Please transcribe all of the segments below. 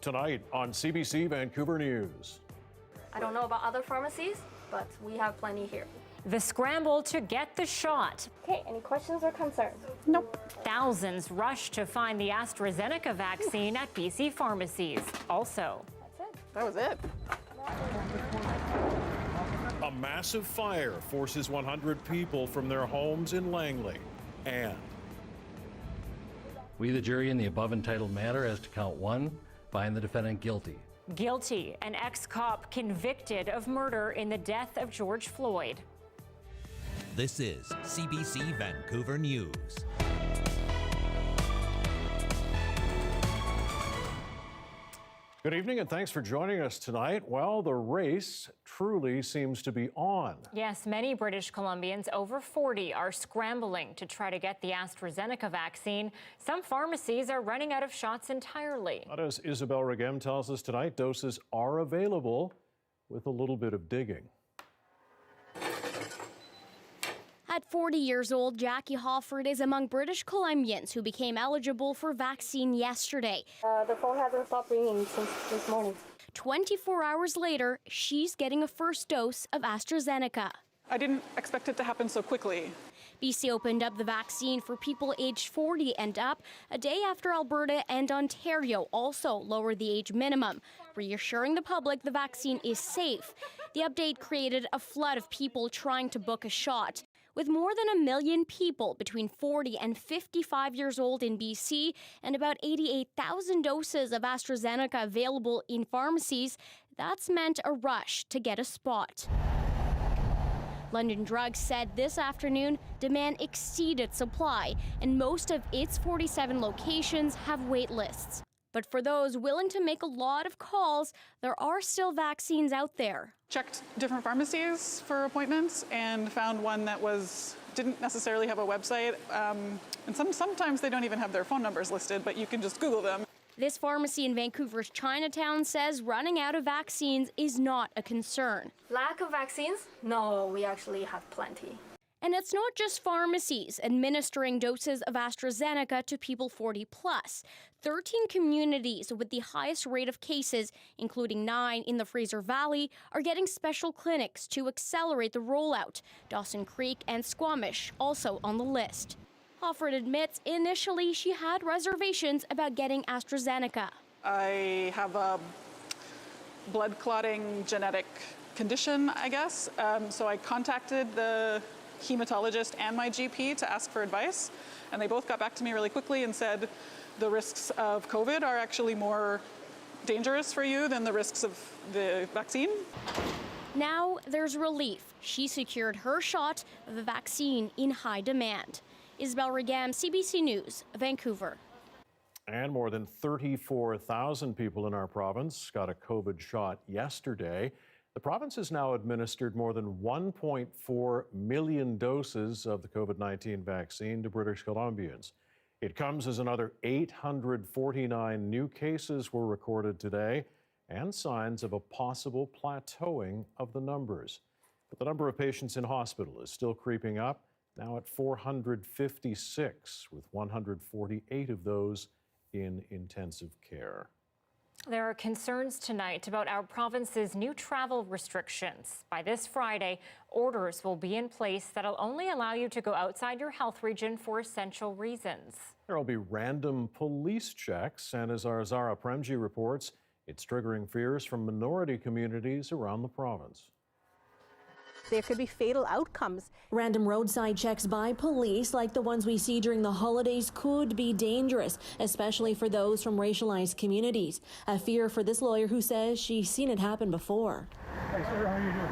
Tonight on CBC Vancouver News. I don't know about other pharmacies, but we have plenty here. The scramble to get the shot. Okay, any questions or concerns? Nope. Thousands rushed to find the AstraZeneca vaccine at BC pharmacies. Also, That's it. That was it. A massive fire forces 100 people from their homes in Langley. And we, the jury, in the above entitled matter as to count 1, find the defendant guilty. Guilty, an ex-cop convicted of murder in the death of George Floyd. This is CBC Vancouver News. good evening and thanks for joining us tonight. Well, the race truly seems to be on. Yes, many British Columbians over 40 are scrambling to try to get the AstraZeneca vaccine. Some pharmacies are running out of shots entirely. But as Isabel Regem tells us tonight, doses are available with a little bit of digging. At 40 years old, Jackie Hofford is among British Columbians who became eligible for vaccine yesterday. The phone hasn't stopped ringing since this morning. 24 hours later, she's getting a first dose of AstraZeneca. I didn't expect it to happen so quickly. BC opened up the vaccine for people aged 40 and up a day after Alberta and Ontario also lowered the age minimum, reassuring the public the vaccine is safe. The update created a flood of people trying to book a shot. With more than 1 million people between 40 and 55 years old in BC and about 88,000 doses of AstraZeneca available in pharmacies, that's meant a rush to get a spot. London Drugs said this afternoon demand exceeded supply, and most of its 47 locations have wait lists. But for those willing to make a lot of calls, there are still vaccines out there. Checked different pharmacies for appointments and found one that didn't necessarily have a website. And sometimes they don't even have their phone numbers listed, but you can just Google them. This pharmacy in Vancouver's Chinatown says running out of vaccines is not a concern. Lack of vaccines? No, we actually have plenty. And it's not just pharmacies administering doses of AstraZeneca to people 40 plus. 13 communities with the highest rate of cases, including 9 in the Fraser Valley, are getting special clinics to accelerate the rollout. Dawson Creek and Squamish also on the list. Hofford admits initially she had reservations about getting AstraZeneca. I have a blood clotting genetic condition, I guess. So I contacted the hematologist and my GP to ask for advice, and they both got back to me really quickly and said the risks of COVID are actually more dangerous for you than the risks of the vaccine. Now there's relief. She secured her shot of a vaccine in high demand. Isabel Regem, CBC News, Vancouver. And more than 34,000 people in our province got a COVID shot yesterday. The province has now administered more than 1.4 million doses of the COVID-19 vaccine to British Columbians. It comes as another 849 new cases were recorded today and signs of a possible plateauing of the numbers. But the number of patients in hospital is still creeping up, now at 456, with 148 of those in intensive care. There are concerns tonight about our province's new travel restrictions. By this Friday, orders will be in place that'll only allow you to go outside your health region for essential reasons. There will be random police checks, and as our Zara Premji reports, it's triggering fears from minority communities around the province. There could be fatal outcomes. Random roadside checks by police, like the ones we see during the holidays, could be dangerous, especially for those from racialized communities. A fear for this lawyer who says she's seen it happen before. Hey, sir, how are you doing?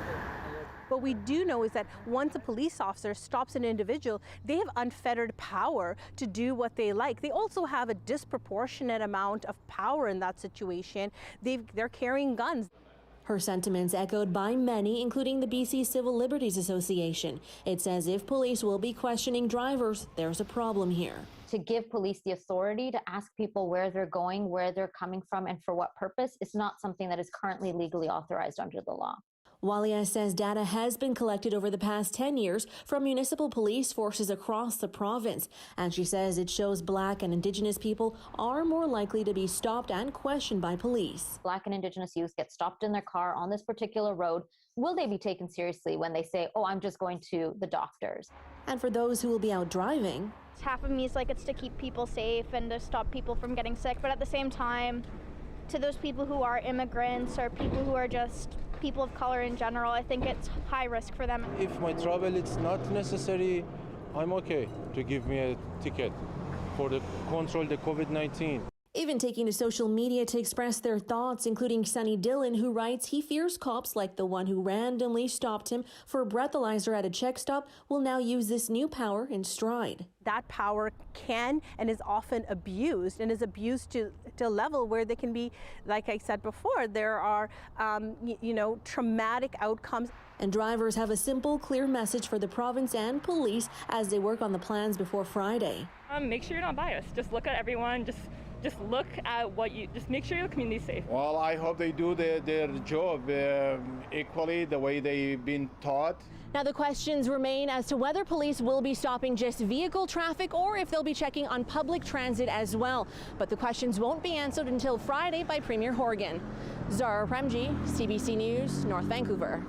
What we do know is that once a police officer stops an individual, they have unfettered power to do what they like. They also have a disproportionate amount of power in that situation. They're carrying guns. Her sentiments echoed by many, including the BC Civil Liberties Association. It says if police will be questioning drivers, there's a problem here. To give police the authority to ask people where they're going, where they're coming from, and for what purpose is not something that is currently legally authorized under the law. Walia says data has been collected over the past 10 years from municipal police forces across the province, and she says it shows Black and Indigenous people are more likely to be stopped and questioned by police. Black and Indigenous youth get stopped in their car on this particular road. Will they be taken seriously when they say, oh, I'm just going to the doctors? And for those who will be out driving, half of me is like it's to keep people safe and to stop people from getting sick, but at the same time, to those people who are immigrants or people who are just people of color in general, I think it's high risk for them. If my travel is not necessary, I'm okay to give me a ticket for the control the COVID-19. Even taking to social media to express their thoughts, including Sonny Dillon, who writes he fears cops like the one who randomly stopped him for a breathalyzer at a check stop will now use this new power in stride. That power can and is often abused, and is abused to a level where they can be, like I said before, there are, traumatic outcomes. And drivers have a simple, clear message for the province and police as they work on the plans before Friday. Make sure you're not biased. Just look at everyone. Just look at just make sure your community's safe. Well, I hope they do their job equally the way they've been taught. Now the questions remain as to whether police will be stopping just vehicle traffic or if they'll be checking on public transit as well. But the questions won't be answered until Friday by Premier Horgan. Zara Premji, CBC News, North Vancouver.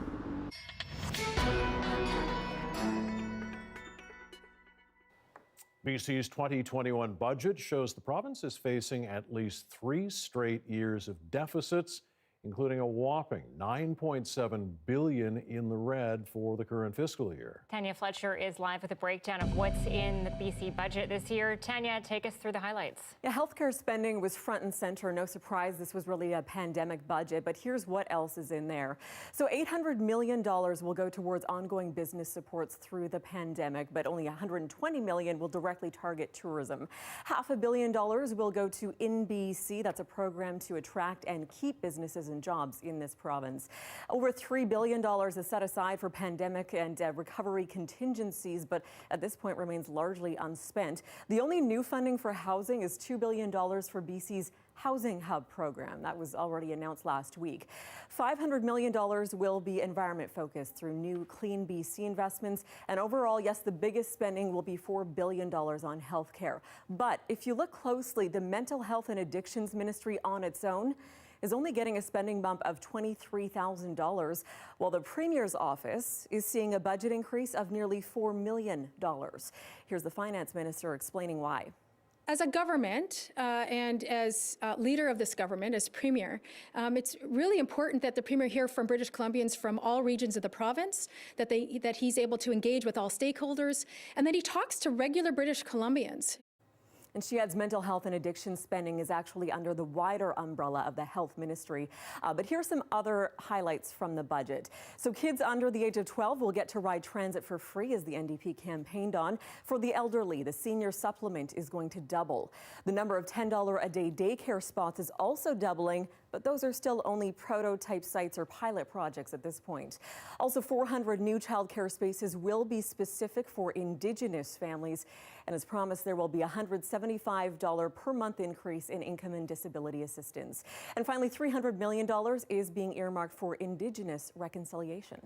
BC's 2021 budget shows the province is facing at least 3 straight years of deficits, including a whopping $9.7 billion in the red for the current fiscal year. Tanya Fletcher is live with a breakdown of what's in the BC budget this year. Tanya, take us through the highlights. Yeah, healthcare spending was front and center. No surprise, this was really a pandemic budget, but here's what else is in there. So $800 million will go towards ongoing business supports through the pandemic, but only $120 million will directly target tourism. $500 million will go to InBC. That's a program to attract and keep businesses and jobs in this province. Over $3 billion is set aside for pandemic and recovery contingencies, but at this point remains largely unspent. The only new funding for housing is $2 billion for BC's Housing Hub program. That was already announced last week. $500 million will be environment focused through new Clean BC investments. And overall, yes, the biggest spending will be $4 billion on healthcare. But if you look closely, the Mental Health and Addictions Ministry on its own is only getting a spending bump of $23,000, while the Premier's office is seeing a budget increase of nearly $4 million. Here's the Finance Minister explaining why. As a government and as leader of this government, as Premier, it's really important that the Premier hear from British Columbians from all regions of the province, that he's able to engage with all stakeholders, and that he talks to regular British Columbians. And she adds mental health and addiction spending is actually under the wider umbrella of the Health Ministry. But here's some other highlights from the budget. So kids under the age of 12 will get to ride transit for free, as the NDP campaigned on. For the elderly, the senior supplement is going to double. The number of $10 a day daycare spots is also doubling, but those are still only prototype sites or pilot projects at this point. Also, 400 new childcare spaces will be specific for Indigenous families. And as promised, there will be a $175 per month increase in income and disability assistance. And finally, $300 million is being earmarked for Indigenous reconciliation.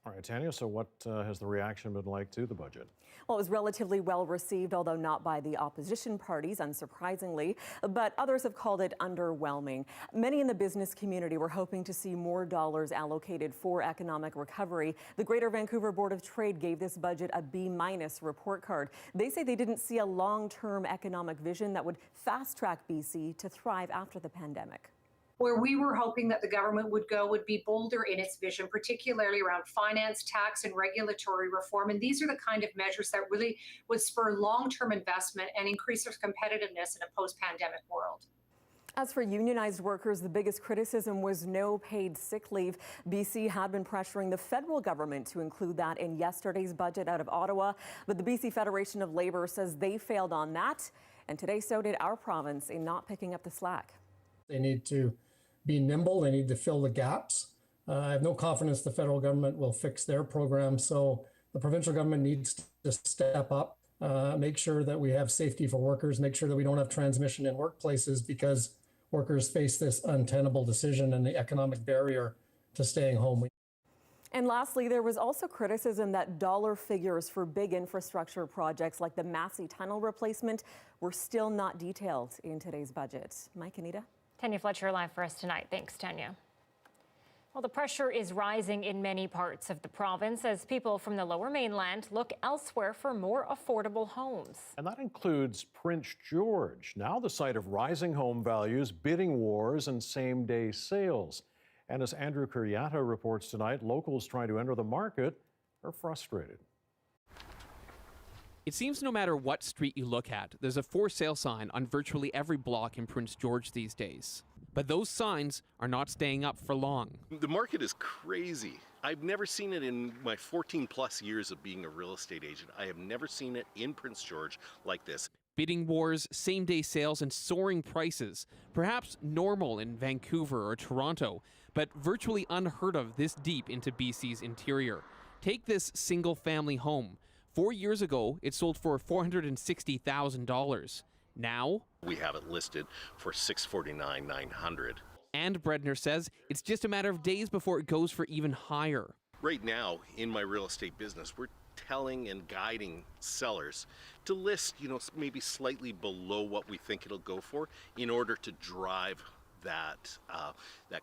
All right, Tanya, so what has the reaction been like to the budget? Well, it was relatively well received, although not by the opposition parties, unsurprisingly, but others have called it underwhelming. Many in the business community were hoping to see more dollars allocated for economic recovery. The Greater Vancouver Board of Trade gave this budget a B- report card. They say they didn't see a long-term economic vision that would fast-track BC to thrive after the pandemic. Where we were hoping that the government would go would be bolder in its vision, particularly around finance, tax, and regulatory reform. And these are the kind of measures that really would spur long-term investment and increase our competitiveness in a post-pandemic world. As for unionized workers, the biggest criticism was no paid sick leave. BC had been pressuring the federal government to include that in yesterday's budget out of Ottawa, but the BC Federation of Labor says they failed on that, and today so did our province in not picking up the slack. They need to be nimble. They need to fill the gaps. I have no confidence the federal government will fix their program. So the provincial government needs to step up, make sure that we have safety for workers, make sure that we don't have transmission in workplaces, because workers face this untenable decision and the economic barrier to staying home. And lastly, there was also criticism that dollar figures for big infrastructure projects like the Massey Tunnel replacement were still not detailed in today's budget. Mike, Anita? Tanya Fletcher live for us tonight. Thanks, Tanya. Well, the pressure is rising in many parts of the province as people from the Lower Mainland look elsewhere for more affordable homes. And that includes Prince George, now the site of rising home values, bidding wars, and same-day sales. And as Andrew Kuryatta reports tonight, locals trying to enter the market are frustrated. It seems no matter what street you look at, there's a for sale sign on virtually every block in Prince George these days. But those signs are not staying up for long. The market is crazy. I've never seen it in my 14 plus years of being a real estate agent. I have never seen it in Prince George like this. Bidding wars, same-day sales, and soaring prices. Perhaps normal in Vancouver or Toronto, but virtually unheard of this deep into BC's interior. Take this single-family home. 4 years ago, it sold for $460,000. Now, we have it listed for $649,900. And Bredner says it's just a matter of days before it goes for even higher. Right now, in my real estate business, we're telling and guiding sellers to list, maybe slightly below what we think it'll go for in order to drive that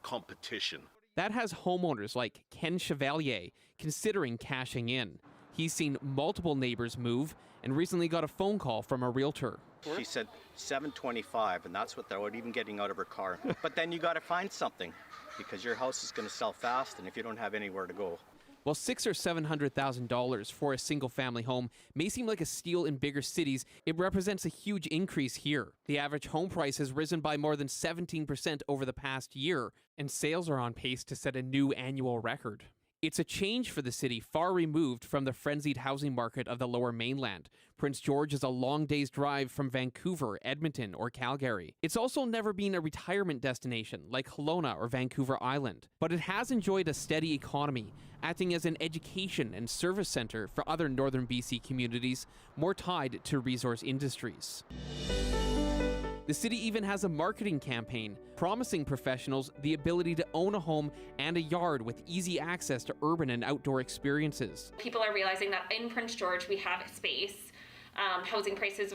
competition. That has homeowners like Ken Chevalier considering cashing in. He's seen multiple neighbors move and recently got a phone call from a realtor. She said $725, and that's without even getting out of her car. But then you got to find something because your house is going to sell fast, and if you don't have anywhere to go. While $600,000 or $700,000 for a single-family home may seem like a steal in bigger cities, it represents a huge increase here. The average home price has risen by more than 17% over the past year, and sales are on pace to set a new annual record. It's a change for the city far removed from the frenzied housing market of the Lower Mainland. Prince George is a long day's drive from Vancouver, Edmonton, or Calgary. It's also never been a retirement destination like Kelowna or Vancouver Island, but it has enjoyed a steady economy, acting as an education and service center for other northern BC communities more tied to resource industries. The city even has a marketing campaign promising professionals the ability to own a home and a yard with easy access to urban and outdoor experiences. People are realizing that in Prince George we have space. Housing prices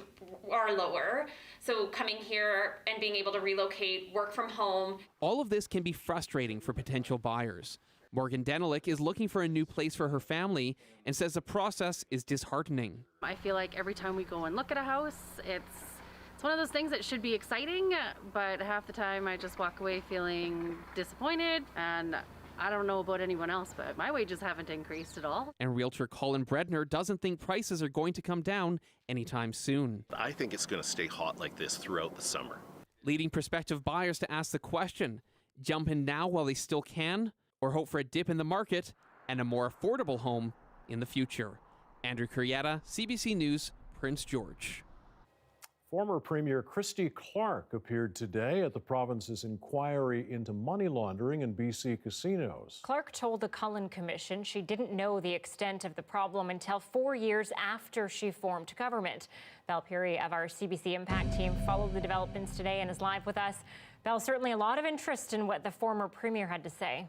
are lower. So coming here and being able to relocate, work from home. All of this can be frustrating for potential buyers. Morgan Denelick is looking for a new place for her family and says the process is disheartening. I feel like every time we go and look at a house, it's one of those things that should be exciting, but half the time I just walk away feeling disappointed, and I don't know about anyone else, but my wages haven't increased at all. And realtor Colin Bredner doesn't think prices are going to come down anytime soon. I think it's going to stay hot like this throughout the summer. Leading prospective buyers to ask the question, jump in now while they still can, or hope for a dip in the market and a more affordable home in the future. Andrew Kuryatta, CBC News, Prince George. Former Premier Christy Clark appeared today at the province's inquiry into money laundering in BC casinos. Clark told the Cullen Commission she didn't know the extent of the problem until 4 years after she formed government. Val Puri of our CBC Impact team followed the developments today and is live with us. Val, certainly a lot of interest in what the former premier had to say.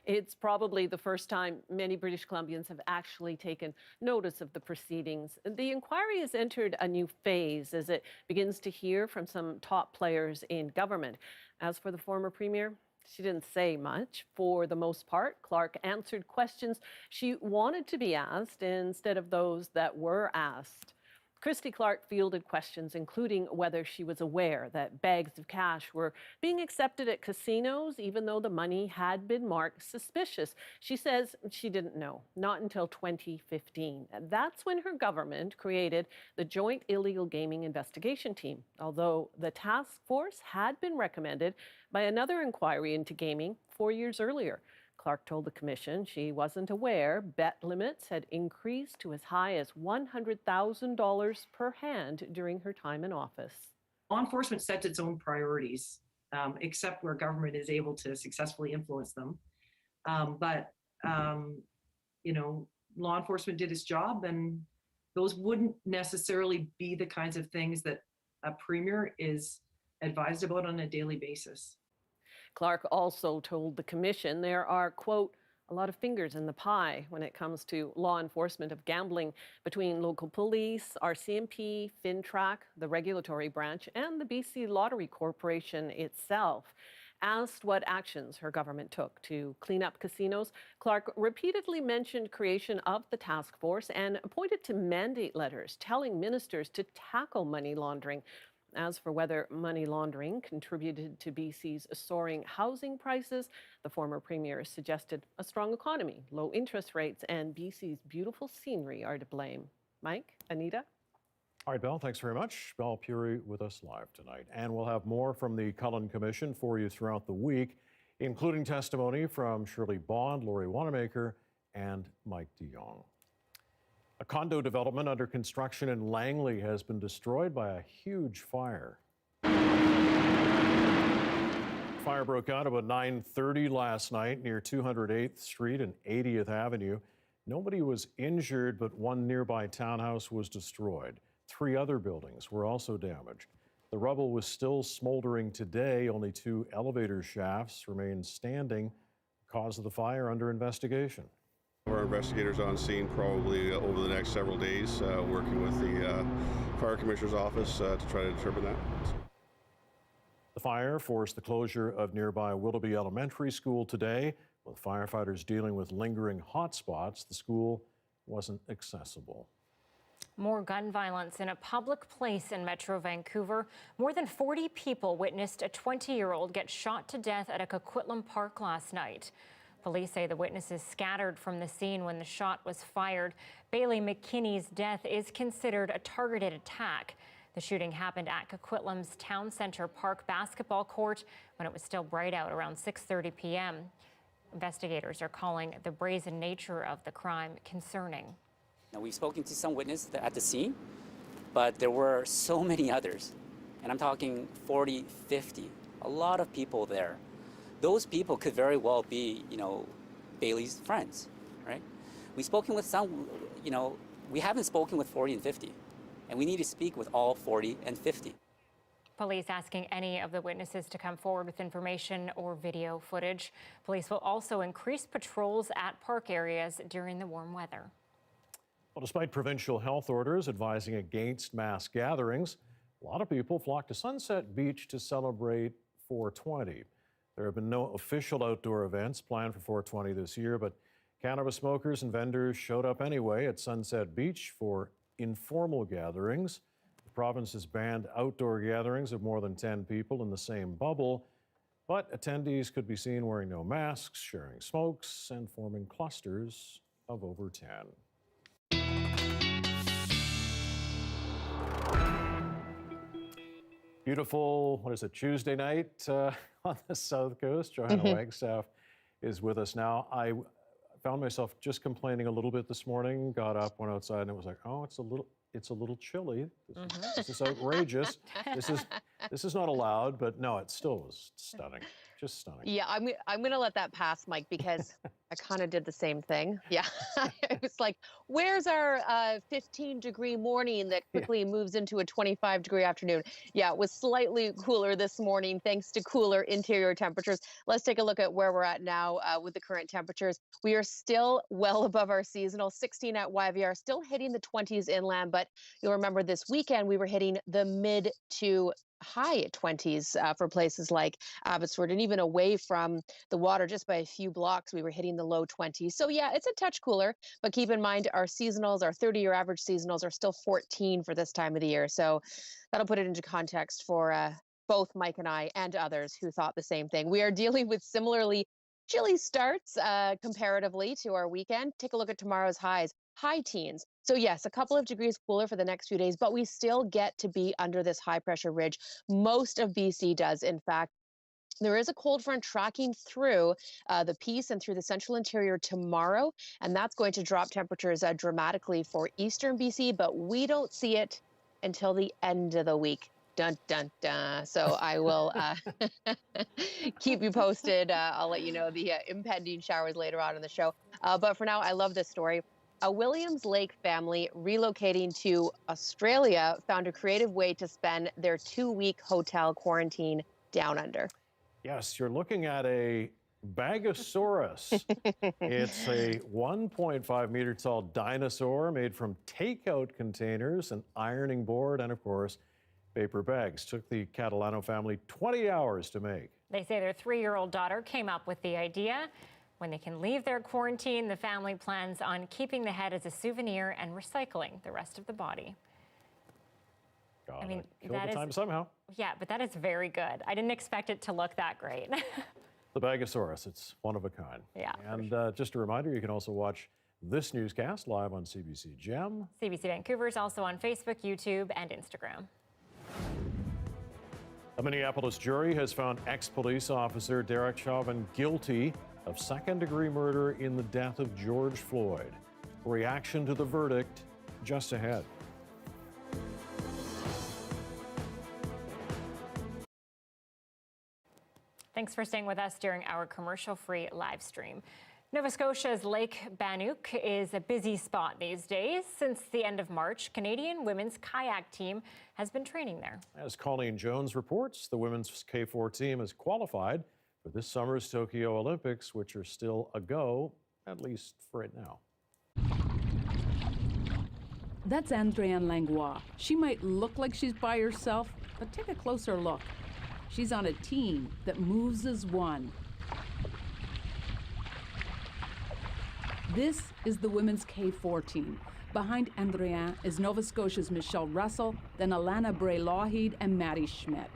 It's probably the first time many British Columbians have actually taken notice of the proceedings. The inquiry has entered a new phase as it begins to hear from some top players in government. As for the former premier, she didn't say much. For the most part, Clark answered questions she wanted to be asked instead of those that were asked. Christy Clark fielded questions, including whether she was aware that bags of cash were being accepted at casinos, even though the money had been marked suspicious. She says she didn't know, not until 2015. That's when her government created the Joint Illegal Gaming Investigation Team, although the task force had been recommended by another inquiry into gaming 4 years earlier. Clark told the commission she wasn't aware bet limits had increased to as high as $100,000 per hand during her time in office. Law enforcement sets its own priorities, except where government is able to successfully influence them. But law enforcement did its job, and those wouldn't necessarily be the kinds of things that a premier is advised about on a daily basis. Clark also told the commission there are, quote, a lot of fingers in the pie when it comes to law enforcement of gambling between local police, RCMP, FinTrack, the regulatory branch, and the BC Lottery Corporation itself. Asked what actions her government took to clean up casinos, Clark repeatedly mentioned creation of the task force and pointed to mandate letters telling ministers to tackle money laundering. As for whether money laundering contributed to BC's soaring housing prices, the former premier suggested a strong economy, low interest rates, and BC's beautiful scenery are to blame. Mike, Anita? All right, Belle, thanks very much. Belle Puri with us live tonight. And we'll have more from the Cullen Commission for you throughout the week, including testimony from Shirley Bond, Lori Wanamaker, and Mike DeYoung. A condo development under construction in Langley has been destroyed by a huge fire. Fire broke out about 9:30 last night near 208th Street and 80th Avenue. Nobody was injured, but one nearby townhouse was destroyed. 3 other buildings were also damaged. The rubble was still smoldering today. Only 2 elevator shafts remain standing. The cause of the fire under investigation. Our investigators on scene probably over the next several days, working with the Fire Commissioner's office to try to determine that. The fire forced the closure of nearby Willoughby Elementary School today. With firefighters dealing with lingering hotspots, the school wasn't accessible. More gun violence in a public place in Metro Vancouver. More than 40 people witnessed a 20-year-old get shot to death at a Coquitlam Park last night. Police say the witnesses scattered from the scene when the shot was fired. Bailey McKinney's death is considered a targeted attack. The shooting happened at Coquitlam's Town Centre Park basketball court when it was still bright out around 6:30 p.m. Investigators are calling the brazen nature of the crime concerning. Now, we've spoken to some witnesses at the scene, but there were so many others. And I'm talking 40, 50, a lot of people there. Those people could very well be, Bailey's friends, right? We've spoken with some, we haven't spoken with 40 and 50, and we need to speak with all 40 and 50. Police asking any of the witnesses to come forward with information or video footage. Police will also increase patrols at park areas during the warm weather. Well, despite provincial health orders advising against mass gatherings, a lot of people flocked to Sunset Beach to celebrate 420. There have been no official outdoor events planned for 420 this year, but cannabis smokers and vendors showed up anyway at Sunset Beach for informal gatherings. The province has banned outdoor gatherings of more than 10 people in the same bubble, but attendees could be seen wearing no masks, sharing smokes, and forming clusters of over 10. Beautiful, Tuesday night on the South Coast. Johanna Wagstaffe is with us now. I found myself just complaining a little bit this morning, got up, went outside, and it was like, oh, it's a little chilly. This is outrageous. This is not allowed, but no, it still was stunning. Just stunning. Yeah, I'm going to let that pass, Mike, because I kind of did the same thing. Yeah, it was like, where's our 15-degree morning that quickly moves into a 25-degree afternoon? Yeah, it was slightly cooler this morning thanks to cooler interior temperatures. Let's take a look at where we're at now with the current temperatures. We are still well above our seasonal, 16 at YVR, still hitting the 20s inland, but you'll remember this weekend we were hitting the mid to high 20s for places like Abbotsford, and even away from the water just by a few blocks we were hitting the low 20s. So yeah, it's a touch cooler, but keep in mind our seasonals, our 30-year average seasonals are still 14 for this time of the year. So that'll put it into context for both Mike and I and others who thought the same thing. We are dealing with similarly chilly starts comparatively to our weekend. Take a look at tomorrow's highs, high teens. So yes, a couple of degrees cooler for the next few days, but we still get to be under this high pressure ridge. Most of BC does, in fact. There is a cold front tracking through the Peace and through the central interior tomorrow, and that's going to drop temperatures dramatically for eastern BC, but we don't see it until the end of the week. Dun, dun, dun. So I will keep you posted. I'll let you know the impending showers later on in the show. But for now, I love this story. A Williams Lake family relocating to Australia found a creative way to spend their 2-week hotel quarantine down under. Yes, you're looking at a Bagosaurus. It's a 1.5 meter tall dinosaur made from takeout containers, an ironing board, and of course, paper bags. Took the Catalano family 20 hours to make. They say their 3-year-old daughter came up with the idea. When they can leave their quarantine, the family plans on keeping the head as a souvenir and recycling the rest of the body. I mean, kill the time somehow. Yeah, but that is very good. I didn't expect it to look that great. The Bagosaurus, it's one of a kind. Yeah. And just a reminder, you can also watch this newscast live on CBC Gem. CBC Vancouver is also on Facebook, YouTube, and Instagram. A Minneapolis jury has found ex-police officer Derek Chauvin guilty of second-degree murder in the death of George Floyd. Reaction to the verdict just ahead. Thanks for staying with us during our commercial-free live stream. Nova Scotia's Lake Bannock is a busy spot these days. Since the end of March, Canadian women's kayak team has been training there. As Colleen Jones reports, the women's K4 team is qualified for this summer's Tokyo Olympics, which are still a go, at least for right now. That's Andréane Langlois. She might look like she's by herself, but take a closer look. She's on a team that moves as one. This is the women's K4 team. Behind Andréane is Nova Scotia's Michelle Russell, then Alana Bray-Lougheed and Maddie Schmidt.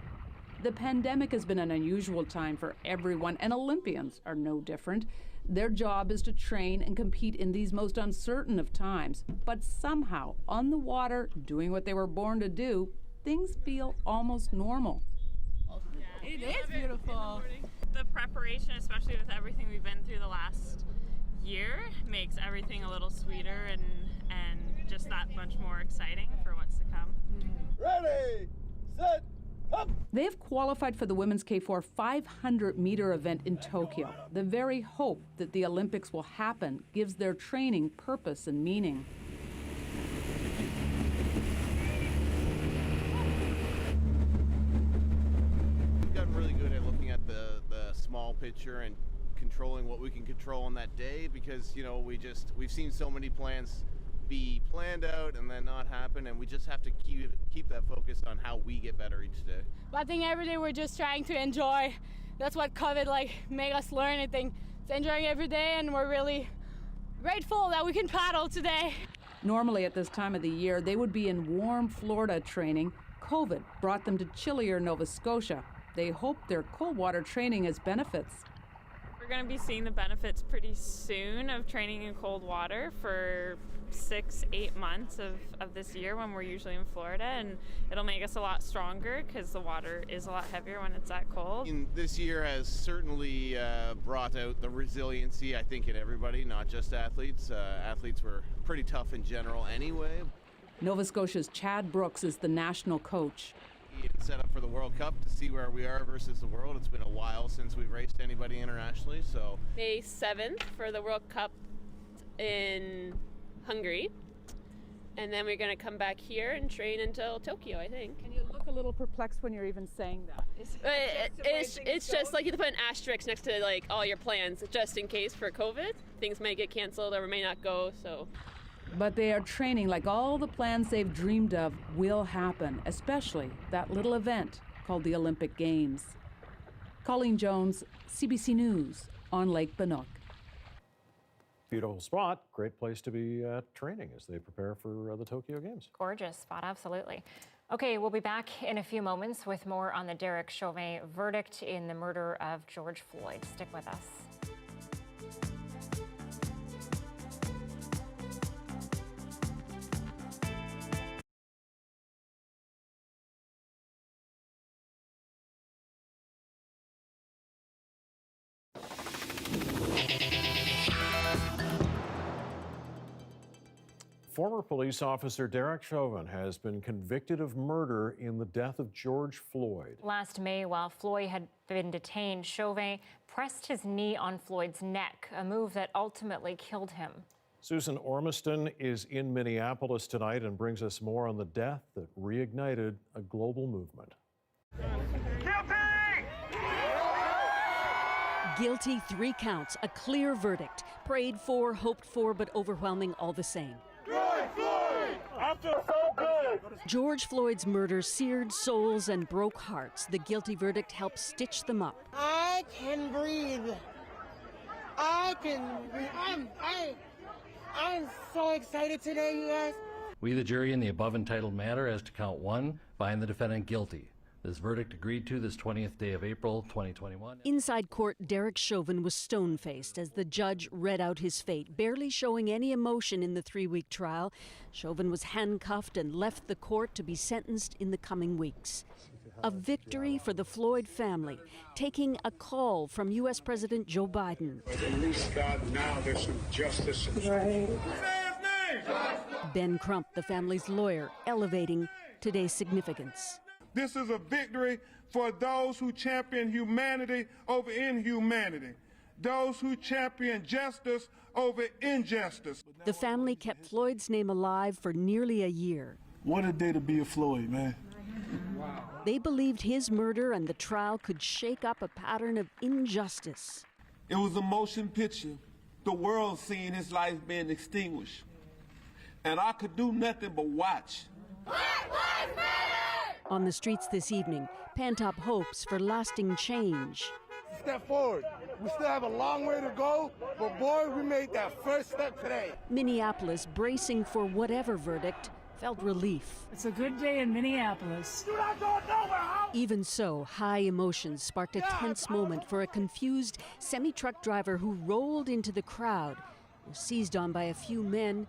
The pandemic has been an unusual time for everyone, and Olympians are no different. Their job is to train and compete in these most uncertain of times. But somehow, on the water, doing what they were born to do, things feel almost normal. It is beautiful. The preparation, especially with everything we've been through the last year, makes everything a little sweeter and just that much more exciting for what's to come. Ready, set, up! They have qualified for the women's K4 500-meter event in Tokyo. The very hope that the Olympics will happen gives their training purpose and meaning. Really good at looking at the small picture and controlling what we can control on that day, because we've seen so many plans be planned out and then not happen, and we just have to keep that focus on how we get better each day. But I think every day we're just trying to enjoy. That's what COVID made us learn. I think it's enjoying every day, and we're really grateful that we can paddle today. Normally at this time of the year they would be in warm Florida training. COVID brought them to chillier Nova Scotia. They hope their cold water training has benefits. We're going to be seeing the benefits pretty soon of training in cold water for 6-8 months of this year when we're usually in Florida, and it'll make us a lot stronger because the water is a lot heavier when it's that cold. This year has certainly brought out the resiliency, I think, in everybody, not just athletes. Athletes were pretty tough in general anyway. Nova Scotia's Chad Brooks is the national coach. Set up for the World Cup to see where we are versus the world. It's been a while since we've raced anybody internationally, so. May 7th for the World Cup in Hungary. And then we're going to come back here and train until Tokyo, I think. And you look a little perplexed when you're even saying that. It's just like you have to put an asterisk next to all your plans, just in case for COVID. Things may get canceled or may not go, so. But they are training like all the plans they've dreamed of will happen, especially that little event called the Olympic Games. Colleen Jones, CBC News on Lake Bannock. Beautiful spot, great place to be training as they prepare for the Tokyo Games. Gorgeous spot, absolutely. Okay, we'll be back in a few moments with more on the Derek Chauvin verdict in the murder of George Floyd. Stick with us. Former police officer Derek Chauvin has been convicted of murder in the death of George Floyd. Last May, while Floyd had been detained, Chauvin pressed his knee on Floyd's neck, a move that ultimately killed him. Susan Ormiston is in Minneapolis tonight and brings us more on the death that reignited a global movement. Guilty, 3 counts, a clear verdict. Prayed for, hoped for, but overwhelming all the same. George Floyd! I feel so good! George Floyd's murder seared souls and broke hearts. The guilty verdict helped stitch them up. I can breathe. I can breathe. I'm so excited today, you guys. We, the jury, in the above entitled matter as to count 1, find the defendant guilty. This verdict agreed to this 20th day of April, 2021. Inside court, Derek Chauvin was stone-faced as the judge read out his fate, barely showing any emotion in the 3-week trial. Chauvin was handcuffed and left the court to be sentenced in the coming weeks. A victory for the Floyd family, taking a call from U.S. President Joe Biden. At least, God, now there's some justice. Right. Ben Crump, the family's lawyer, elevating today's significance. This is a victory for those who champion humanity over inhumanity, those who champion justice over injustice. The family kept Floyd's name alive for nearly a year. What a day to be a Floyd, man. Wow. They believed his murder and the trial could shake up a pattern of injustice. It was a motion picture, the world seeing his life being extinguished. And I could do nothing but watch. On the streets this evening, pent-up hopes for lasting change. Step forward. We still have a long way to go, but boy, we made that first step today. Minneapolis, bracing for whatever verdict, felt relief. It's a good day in Minneapolis. Even so, high emotions sparked a tense moment for a confused semi-truck driver who rolled into the crowd, was seized on by a few men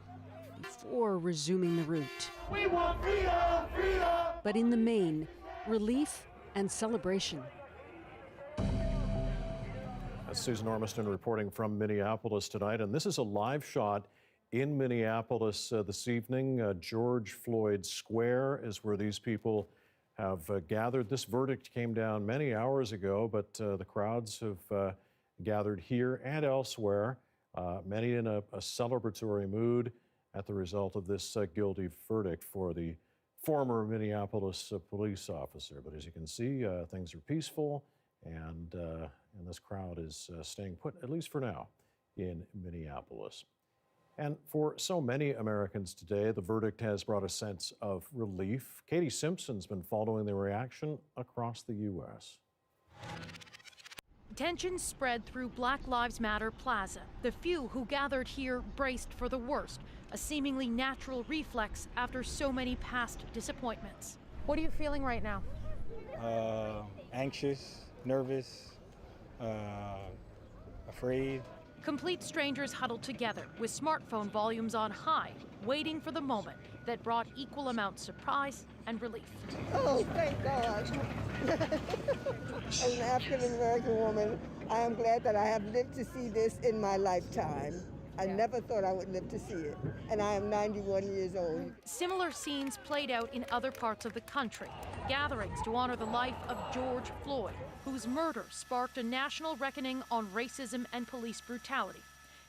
before resuming the route. We want freedom, freedom! But in the main, relief and celebration. That's Susan Ormiston reporting from Minneapolis tonight, and this is a live shot in Minneapolis this evening. George Floyd Square is where these people have gathered. This verdict came down many hours ago, but the crowds have gathered here and elsewhere, many in a celebratory mood at the result of this guilty verdict for the former Minneapolis police officer. But as you can see, things are peaceful, and this crowd is staying put, at least for now, in Minneapolis. And for so many Americans today, the verdict has brought a sense of relief. Katie Simpson's been following the reaction across the U.S. Tensions spread through Black Lives Matter Plaza. The few who gathered here braced for the worst, a seemingly natural reflex after so many past disappointments. What are you feeling right now? Anxious, nervous, afraid. Complete strangers huddled together with smartphone volumes on high, waiting for the moment that brought equal amounts surprise and relief. Oh, thank God. As an African-American woman, I am glad that I have lived to see this in my lifetime. I never thought I would live to see it, and I am 91 years old. Similar scenes played out in other parts of the country, gatherings to honor the life of George Floyd, whose murder sparked a national reckoning on racism and police brutality.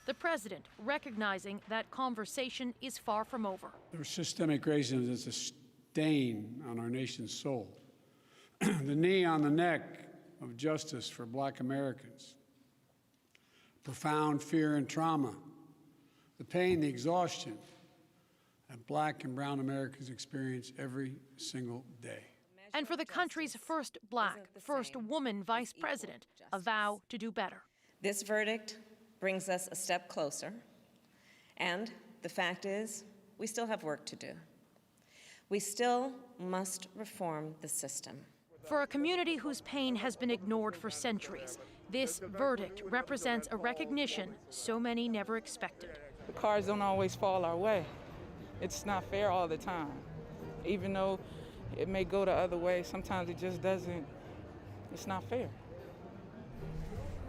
The president recognizing that conversation is far from over. Systemic racism is a stain on our nation's soul. The knee on the neck of justice for Black Americans. Profound fear and trauma. The pain, the exhaustion that Black and brown Americans experience every single day. And for the country's first Black, first woman vice president, a vow to do better. This verdict brings us a step closer, and the fact is, we still have work to do. We still must reform the system. For a community whose pain has been ignored for centuries, this verdict represents a recognition so many never expected. The cards don't always fall our way. It's not fair all the time. Even though it may go the other way, sometimes it just doesn't, it's not fair.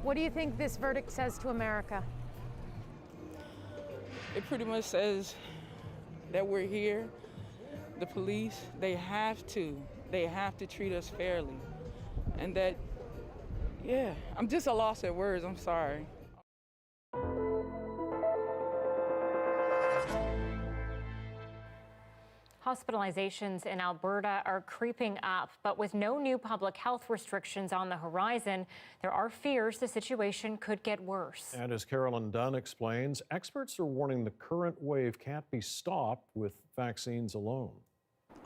What do you think this verdict says to America? It pretty much says that we're here. The police, they have to treat us fairly. And that, yeah, I'm just a loss at words, I'm sorry. Hospitalizations in Alberta are creeping up, but with no new public health restrictions on the horizon, there are fears the situation could get worse. And as Carolyn Dunn explains, experts are warning the current wave can't be stopped with vaccines alone.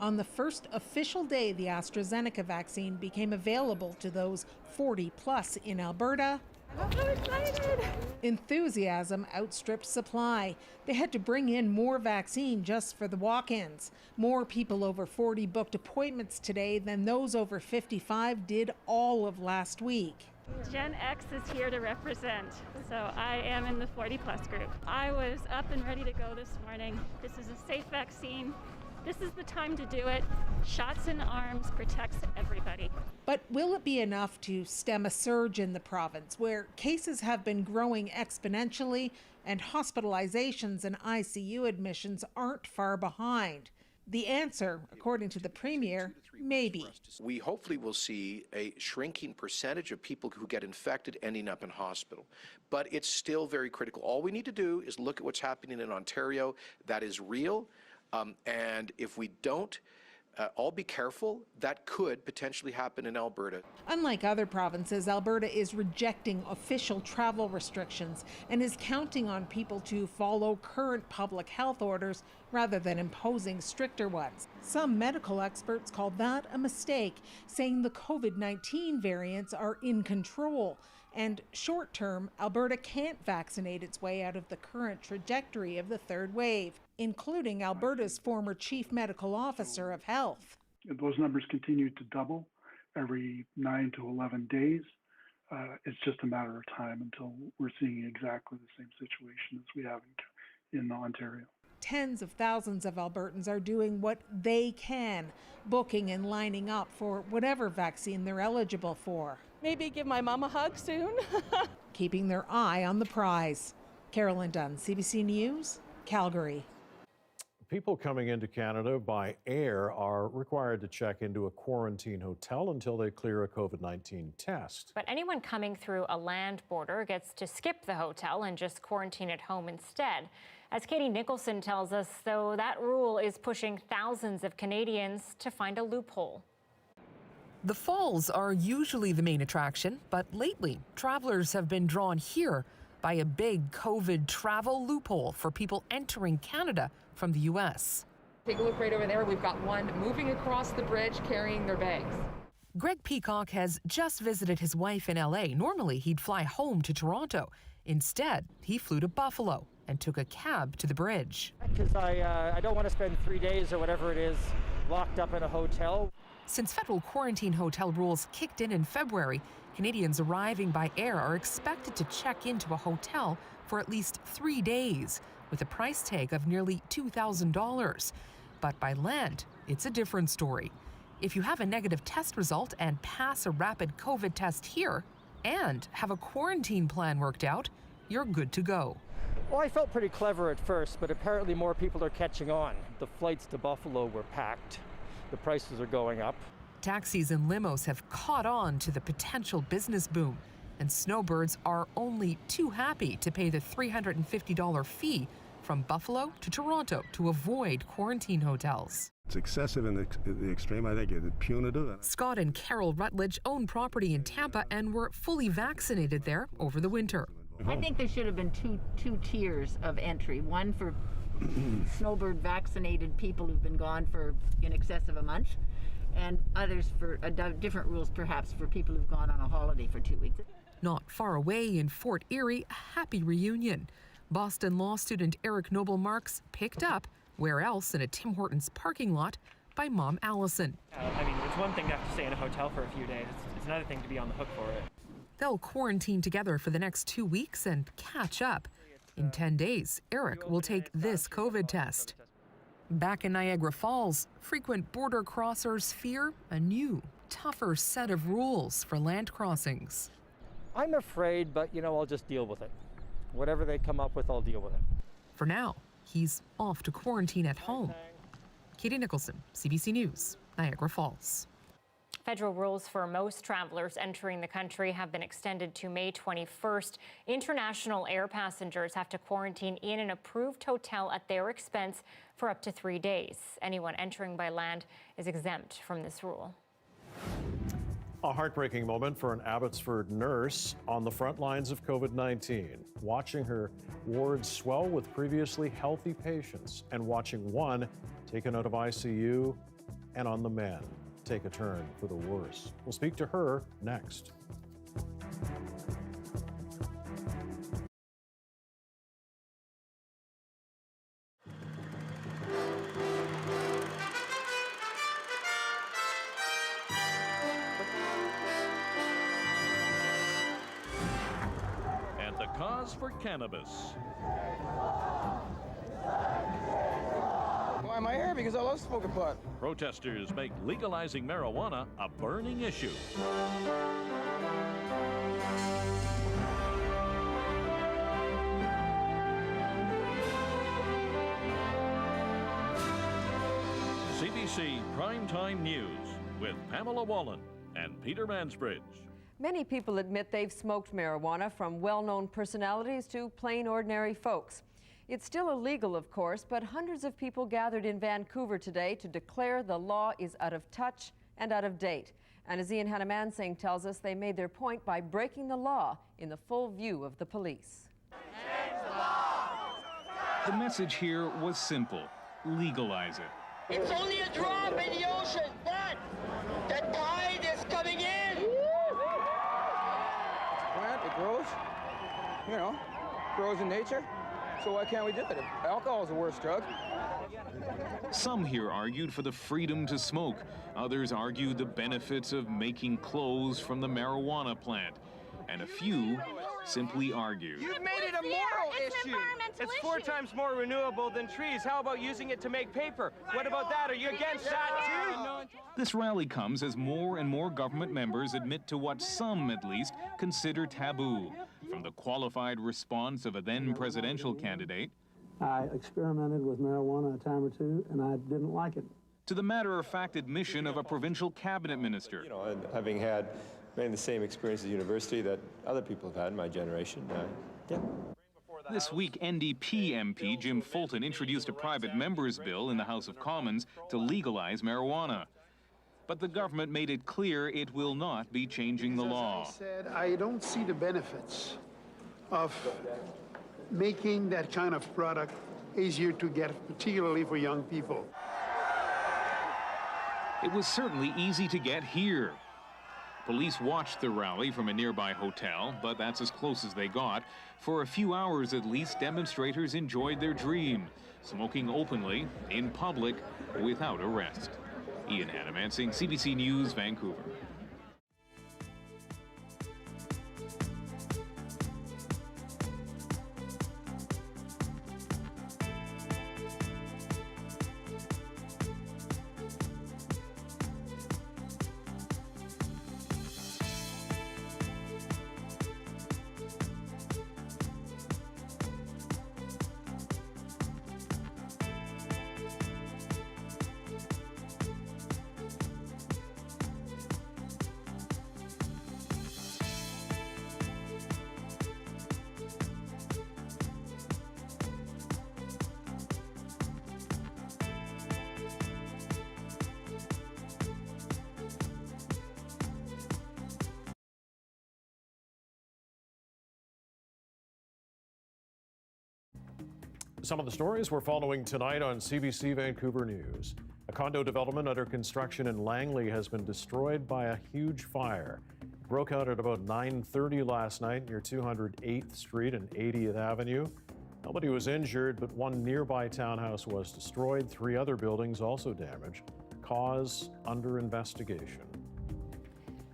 On the first official day the AstraZeneca vaccine became available to those 40 plus in Alberta, I'm so excited. Enthusiasm outstripped supply. They had to bring in more vaccine just for the walk-ins. More people over 40 booked appointments today than those over 55 did all of last week. Gen X is here to represent, so I am in the 40 plus group. I was up and ready to go this morning. This is a safe vaccine. This is the time to do it. Shots in arms protects everybody. But will it be enough to stem a surge in the province where cases have been growing exponentially and hospitalizations and ICU admissions aren't far behind? The answer, according to the Premier, maybe. We hopefully will see a shrinking percentage of people who get infected ending up in hospital. But it's still very critical. All we need to do is look at what's happening in Ontario. That is real. And if we don't all be careful, that could potentially happen in Alberta. Unlike other provinces, Alberta is rejecting official travel restrictions and is counting on people to follow current public health orders rather than imposing stricter ones. Some medical experts call that a mistake, saying the COVID-19 variants are in control. And short-term, Alberta can't vaccinate its way out of the current trajectory of the third wave, including Alberta's former chief medical officer of health. Those numbers continue to double every 9 to 11 days. It's just a matter of time until we're seeing exactly the same situation as we have in Ontario. Tens of thousands of Albertans are doing what they can, booking and lining up for whatever vaccine they're eligible for. Maybe give my mom a hug soon. Keeping their eye on the prize. Carolyn Dunn, CBC News, Calgary. People coming into Canada by air are required to check into a quarantine hotel until they clear a COVID-19 test. But anyone coming through a land border gets to skip the hotel and just quarantine at home instead. As Katie Nicholson tells us, though, that rule is pushing thousands of Canadians to find a loophole. The falls are usually the main attraction, but lately, travelers have been drawn here by a big COVID travel loophole for people entering Canada from the U.S. Take a look right over there. We've got one moving across the bridge carrying their bags. Greg Peacock has just visited his wife in L.A. Normally, he'd fly home to Toronto. Instead, he flew to Buffalo and took a cab to the bridge. Because I don't want to spend 3 days or whatever it is locked up in a hotel. Since federal quarantine hotel rules kicked in February, Canadians arriving by air are expected to check into a hotel for at least 3 days, with a price tag of nearly $2,000. But by land, it's a different story. If you have a negative test result and pass a rapid COVID test here, and have a quarantine plan worked out, you're good to go. Well, I felt pretty clever at first, but apparently more people are catching on. The flights to Buffalo were packed. The prices are going up. Taxis and limos have caught on to the potential business boom, and snowbirds are only too happy to pay the $350 fee from Buffalo to Toronto to avoid quarantine hotels. It's excessive in the extreme. I think it's punitive. Scott and Carol Rutledge own property in Tampa and were fully vaccinated there over the winter. I think there should have been two tiers of entry. One for snowbird vaccinated people who've been gone for in excess of a month, and others for different rules perhaps for people who've gone on a holiday for 2 weeks. Not far away in Fort Erie, a happy reunion. Boston law student Eric Noble Marks picked up, where else in a Tim Hortons parking lot, by Mom Allison. I mean, it's one thing to have to stay in a hotel for a few days. It's another thing to be on the hook for it. They'll quarantine together for the next 2 weeks and catch up. In 10 days, Eric will take this COVID test. Back in Niagara Falls, frequent border crossers fear a new, tougher set of rules for land crossings. I'm afraid, but I'll just deal with it. Whatever they come up with, I'll deal with it. For now, he's off to quarantine at home. Katie Nicholson, CBC News, Niagara Falls. Federal rules for most travelers entering the country have been extended to May 21st. International air passengers have to quarantine in an approved hotel at their expense for up to 3 days. Anyone entering by land is exempt from this rule. A heartbreaking moment for an Abbotsford nurse on the front lines of COVID-19, watching her ward swell with previously healthy patients and watching one taken out of ICU and on the mend take a turn for the worse. We'll speak to her next. And the cause for cannabis. Why am I here? Because I love smoking pot. Protesters make legalizing marijuana a burning issue. CBC Primetime News with Pamela Wallen and Peter Mansbridge. Many people admit they've smoked marijuana, from well-known personalities to plain ordinary folks. It's still illegal, of course, but hundreds of people gathered in Vancouver today to declare the law is out of touch and out of date. And as Ian Hannah-Mansing tells us, they made their point by breaking the law in the full view of the police. The message here was simple: legalize it. It's only a drop in the ocean, but the tide is coming in. Plant, it grows, grows in nature. So why can't we do it? Alcohol is the worst drug. Some here argued for the freedom to smoke. Others argued the benefits of making clothes from the marijuana plant. And a few simply argued. You've made it a moral issue. It's 4 times more renewable than trees. How about using it to make paper? What about that? Are you against that too? This rally comes as more and more government members admit to what some, at least, consider taboo. From the qualified response of a then presidential candidate, I experimented with marijuana a time or two, and I didn't like it, to the matter-of-fact admission of a provincial cabinet minister. And having had many of the same experiences at university that other people have had in my generation, yeah. This week, NDP MP Jim Fulton introduced a private member's bill in the House of Commons to legalize marijuana. But the government made it clear it will not be changing the law. As I said, I don't see the benefits of making that kind of product easier to get, particularly for young people. It was certainly easy to get here. Police watched the rally from a nearby hotel, but that's as close as they got. For a few hours at least, demonstrators enjoyed their dream, smoking openly, in public, without arrest. Ian Hannah-Mansing, CBC News, Vancouver. Some of the stories we're following tonight on CBC Vancouver News. A condo development under construction in Langley has been destroyed by a huge fire. It broke out at about 9:30 last night near 208th Street and 80th Avenue. Nobody was injured, but one nearby townhouse was destroyed. 3 other buildings also damaged. Cause under investigation.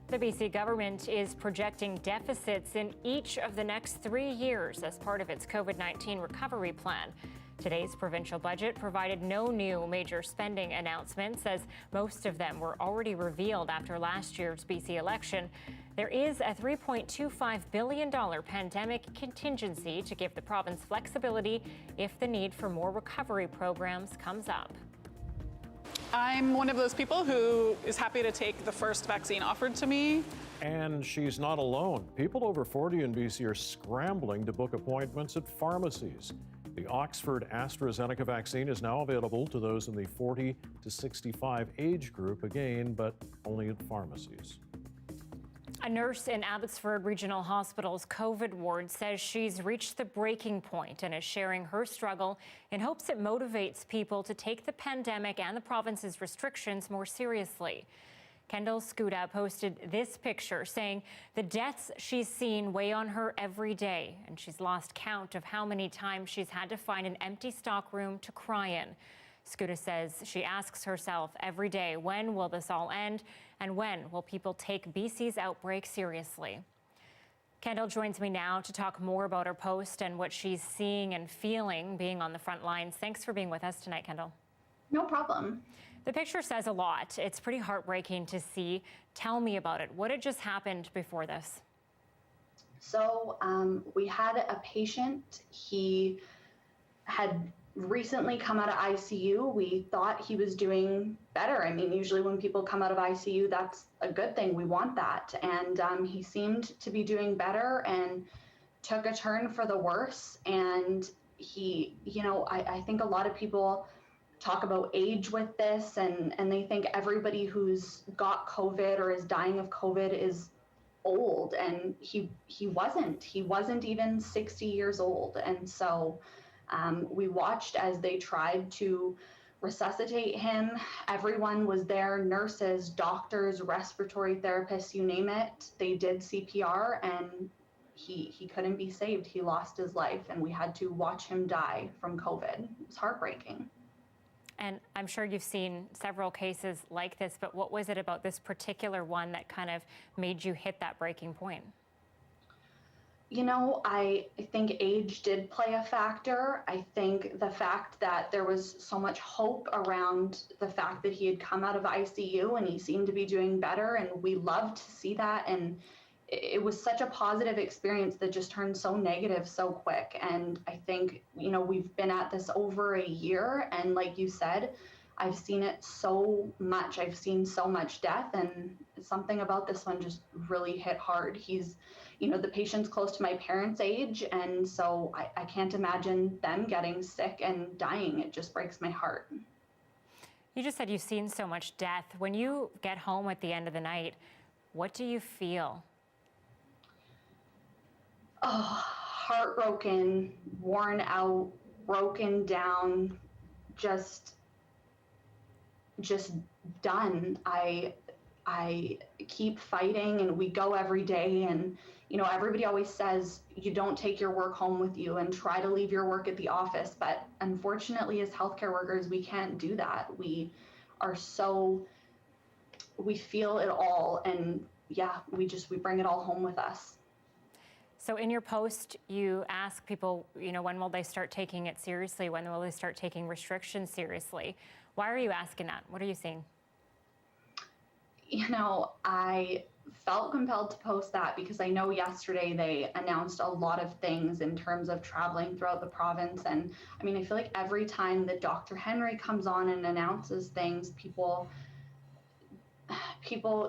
The BC government is projecting deficits in each of the next 3 years as part of its COVID-19 recovery plan. Today's provincial budget provided no new major spending announcements, as most of them were already revealed after last year's BC election. There is a $3.25 billion pandemic contingency to give the province flexibility if the need for more recovery programs comes up. I'm one of those people who is happy to take the first vaccine offered to me. And she's not alone. People over 40 in BC are scrambling to book appointments at pharmacies. The Oxford AstraZeneca vaccine is now available to those in the 40 to 65 age group again, but only at pharmacies. A nurse in Abbotsford Regional Hospital's COVID ward says she's reached the breaking point and is sharing her struggle in hopes it motivates people to take the pandemic and the province's restrictions more seriously. Kendall Skuda posted this picture saying the deaths she's seen weigh on her every day, and she's lost count of how many times she's had to find an empty stock room to cry in. Skuda says she asks herself every day, when will this all end, and when will people take BC's outbreak seriously? Kendall joins me now to talk more about her post and what she's seeing and feeling being on the front lines. Thanks for being with us tonight, Kendall. No problem. The picture says a lot. It's pretty heartbreaking to see. Tell me about it. What had just happened before this? So we had a patient. He had recently come out of ICU. We thought he was doing better. I mean, usually when people come out of ICU, that's a good thing. We want that. And he seemed to be doing better and took a turn for the worse. And he, I think a lot of people talk about age with this, and they think everybody who's got COVID or is dying of COVID is old. And he wasn't even 60 years old. And so we watched as they tried to resuscitate him. Everyone was there, nurses, doctors, respiratory therapists, you name it. They did CPR, and he couldn't be saved. He lost his life, and we had to watch him die from COVID. It was heartbreaking. And I'm sure you've seen several cases like this, but what was it about this particular one that kind of made you hit that breaking point? I think age did play a factor. I think the fact that there was so much hope around the fact that he had come out of ICU and he seemed to be doing better, and we loved to see that. And it was such a positive experience that just turned so negative so quick. And I think, we've been at this over a year, and like you said, I've seen it so much. I've seen so much death, and something about this one just really hit hard. He's, the patient's close to my parents' age, and so I can't imagine them getting sick and dying. It just breaks my heart. You just said you've seen so much death. When you get home at the end of the night, what do you feel? Oh, heartbroken, worn out, broken down, just done. I keep fighting, and we go every day, and everybody always says you don't take your work home with you and try to leave your work at the office, but unfortunately as healthcare workers we can't do that. We feel it all, and we bring it all home with us. So in your post, you ask people, when will they start taking it seriously? When will they start taking restrictions seriously? Why are you asking that? What are you seeing? I felt compelled to post that because I know yesterday they announced a lot of things in terms of traveling throughout the province. And I mean, I feel like every time that Dr. Henry comes on and announces things, people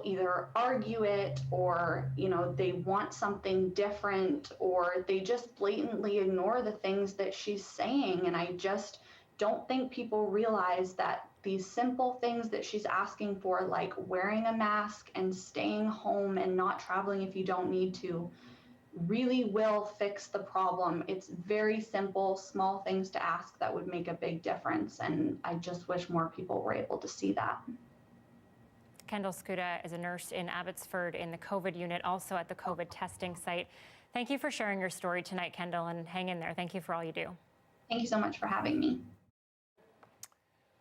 either argue it, or they want something different, or they just blatantly ignore the things that she's saying. And I just don't think people realize that these simple things that she's asking for, like wearing a mask and staying home and not traveling if you don't need to, really will fix the problem. It's very simple, small things to ask that would make a big difference. And I just wish more people were able to see that. Kendall Skuda is a nurse in Abbotsford in the COVID unit, also at the COVID testing site. Thank you for sharing your story tonight, Kendall, and hang in there. Thank you for all you do. Thank you so much for having me.